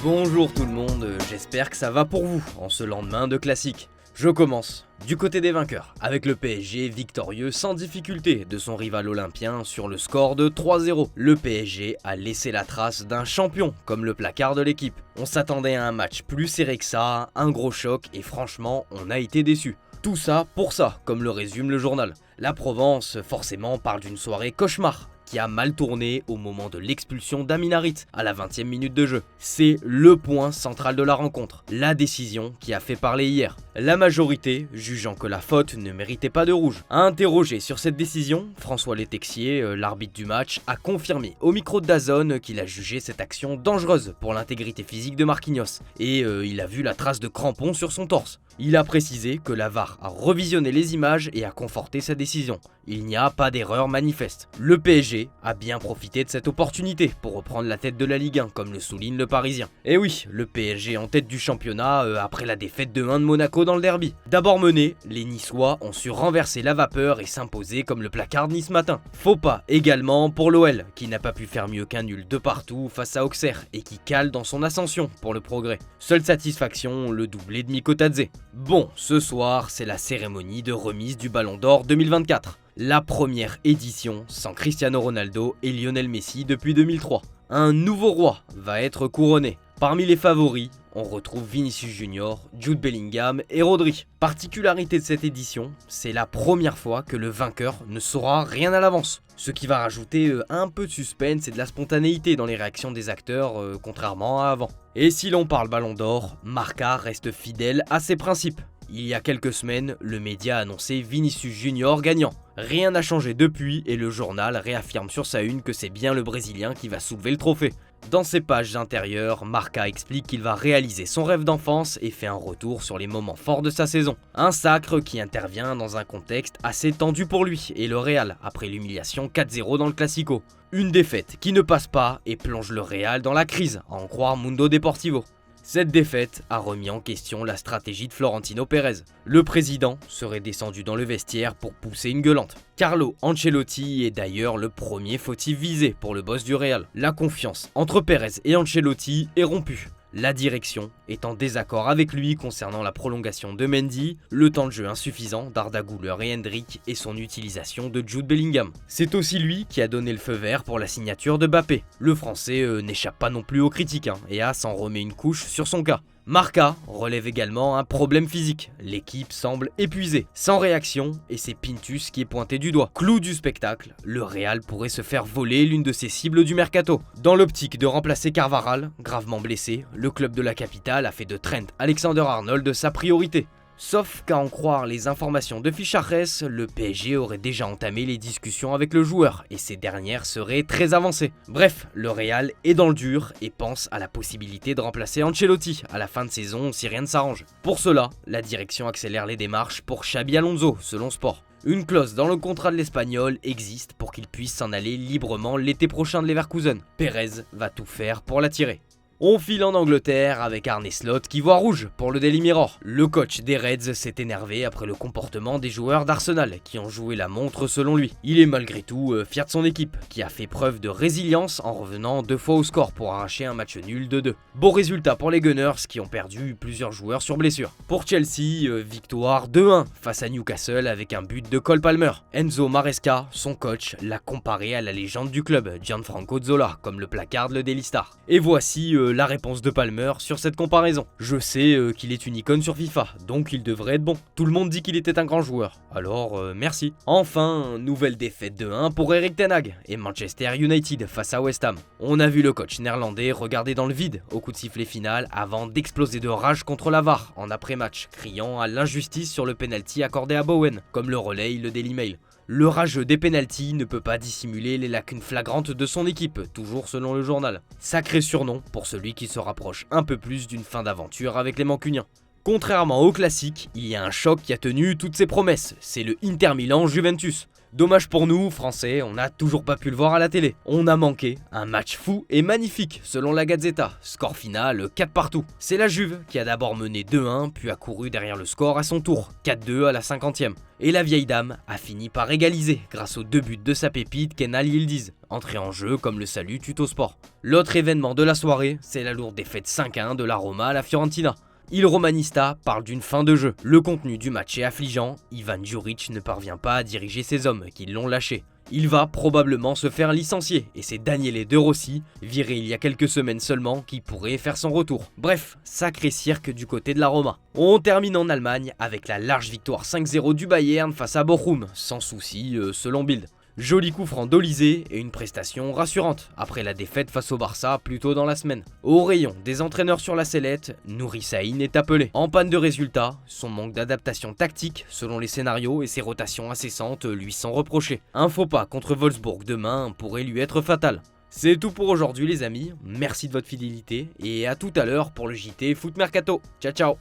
Bonjour tout le monde, j'espère que ça va pour vous en ce lendemain de classique. Je commence du côté des vainqueurs, avec le PSG victorieux sans difficulté de son rival olympien sur le score de 3-0. Le PSG a laissé la trace d'un champion comme le placard de l'équipe. On s'attendait à un match plus serré que ça, un gros choc et franchement on a été déçus. Tout ça pour ça, comme le résume le journal. La Provence forcément parle d'une soirée cauchemar qui a mal tourné au moment de l'expulsion d'Amin Harit à la 20e minute de jeu. C'est le point central de la rencontre, la décision qui a fait parler hier. La majorité, jugeant que la faute ne méritait pas de rouge. À interroger sur cette décision, François Letexier, l'arbitre du match, a confirmé au micro de DAZN qu'il a jugé cette action dangereuse pour l'intégrité physique de Marquinhos et il a vu la trace de crampon sur son torse. Il a précisé que la VAR a revisionné les images et a conforté sa décision. Il n'y a pas d'erreur manifeste. Le PSG a bien profité de cette opportunité pour reprendre la tête de la Ligue 1, comme le souligne le Parisien. Et oui, le PSG en tête du championnat après la défaite de 1 de Monaco dans le derby. D'abord menés, les Niçois ont su renverser la vapeur et s'imposer comme le placard de Nice matin. Faux pas également pour l'OL, qui n'a pas pu faire mieux qu'un nul de partout face à Auxerre et qui cale dans son ascension pour le progrès. Seule satisfaction, le doublé de Mikotadze. Bon, ce soir, c'est la cérémonie de remise du Ballon d'Or 2024. La première édition sans Cristiano Ronaldo et Lionel Messi depuis 2003. Un nouveau roi va être couronné. Parmi les favoris, on retrouve Vinicius Junior, Jude Bellingham et Rodri. Particularité de cette édition, c'est la première fois que le vainqueur ne saura rien à l'avance. Ce qui va rajouter un peu de suspense et de la spontanéité dans les réactions des acteurs, contrairement à avant. Et si l'on parle Ballon d'Or, Marca reste fidèle à ses principes. Il y a quelques semaines, le média a annoncé Vinicius Junior gagnant. Rien n'a changé depuis et le journal réaffirme sur sa une que c'est bien le Brésilien qui va soulever le trophée. Dans ses pages intérieures, Marca explique qu'il va réaliser son rêve d'enfance et fait un retour sur les moments forts de sa saison. Un sacre qui intervient dans un contexte assez tendu pour lui et le Real après l'humiliation 4-0 dans le Classico. Une défaite qui ne passe pas et plonge le Real dans la crise, à en croire Mundo Deportivo. Cette défaite a remis en question la stratégie de Florentino Pérez. Le président serait descendu dans le vestiaire pour pousser une gueulante. Carlo Ancelotti est d'ailleurs le premier fautif visé pour le boss du Real. La confiance entre Pérez et Ancelotti est rompue. La direction est en désaccord avec lui concernant la prolongation de Mendy, le temps de jeu insuffisant d'Arda Güler et Hendrick et son utilisation de Jude Bellingham. C'est aussi lui qui a donné le feu vert pour la signature de Mbappé. Le français n'échappe pas non plus aux critiques et a s'en remet une couche sur son cas. Marca relève également un problème physique. L'équipe semble épuisée, sans réaction, et c'est Pintus qui est pointé du doigt. Clou du spectacle, le Real pourrait se faire voler l'une de ses cibles du mercato. Dans l'optique de remplacer Carvajal, gravement blessé, le club de la capitale a fait de Trent Alexander-Arnold sa priorité. Sauf qu'à en croire les informations de Fichares, le PSG aurait déjà entamé les discussions avec le joueur et ces dernières seraient très avancées. Bref, le Real est dans le dur et pense à la possibilité de remplacer Ancelotti à la fin de saison si rien ne s'arrange. Pour cela, la direction accélère les démarches pour Xabi Alonso, selon Sport. Une clause dans le contrat de l'Espagnol existe pour qu'il puisse s'en aller librement l'été prochain de Leverkusen. Pérez va tout faire pour l'attirer. On file en Angleterre avec Arne Slot qui voit rouge pour le Daily Mirror. Le coach des Reds s'est énervé après le comportement des joueurs d'Arsenal qui ont joué la montre selon lui. Il est malgré tout fier de son équipe qui a fait preuve de résilience en revenant 2 fois au score pour arracher un match nul de 2. Bon résultat pour les Gunners qui ont perdu plusieurs joueurs sur blessure. Pour Chelsea, victoire 2-1 face à Newcastle avec un but de Cole Palmer. Enzo Maresca, son coach, l'a comparé à la légende du club, Gianfranco Zola, comme le placarde le Daily Star. Et voici la réponse de Palmer sur cette comparaison. Je sais qu'il est une icône sur FIFA, donc il devrait être bon. Tout le monde dit qu'il était un grand joueur, alors merci. Enfin, nouvelle défaite de 1 pour Erik ten Hag et Manchester United face à West Ham. On a vu le coach néerlandais regarder dans le vide au coup de sifflet final avant d'exploser de rage contre la VAR en après-match, criant à l'injustice sur le penalty accordé à Bowen, comme le relaye le Daily Mail. Le rageux des pénaltys ne peut pas dissimuler les lacunes flagrantes de son équipe, toujours selon le journal. Sacré surnom pour celui qui se rapproche un peu plus d'une fin d'aventure avec les Mancuniens. Contrairement au classique, il y a un choc qui a tenu toutes ses promesses, c'est le Inter Milan-Juventus. Dommage pour nous, Français, on n'a toujours pas pu le voir à la télé. On a manqué un match fou et magnifique, selon la Gazzetta. Score final 4 partout. C'est la Juve qui a d'abord mené 2-1, puis a couru derrière le score à son tour, 4-2 à la 50e. Et la vieille dame a fini par égaliser grâce aux 2 buts de sa pépite Kenal Yildiz, entré en jeu comme le salue Tuttosport. L'autre événement de la soirée, c'est la lourde défaite 5-1 de la Roma à la Fiorentina. Il Romanista parle d'une fin de jeu. Le contenu du match est affligeant, Ivan Djuric ne parvient pas à diriger ses hommes qui l'ont lâché. Il va probablement se faire licencier et c'est Daniele De Rossi, viré il y a quelques semaines seulement, qui pourrait faire son retour. Bref, sacré cirque du côté de la Roma. On termine en Allemagne avec la large victoire 5-0 du Bayern face à Bochum, sans souci selon Bild. Joli coup franc d'Olysée et une prestation rassurante après la défaite face au Barça plus tôt dans la semaine. Au rayon des entraîneurs sur la sellette, Nouri Sahin est appelé. En panne de résultats, son manque d'adaptation tactique selon les scénarios et ses rotations incessantes lui sont reprochées. Un faux pas contre Wolfsburg demain pourrait lui être fatal. C'est tout pour aujourd'hui les amis, merci de votre fidélité et à tout à l'heure pour le JT Foot Mercato. Ciao ciao.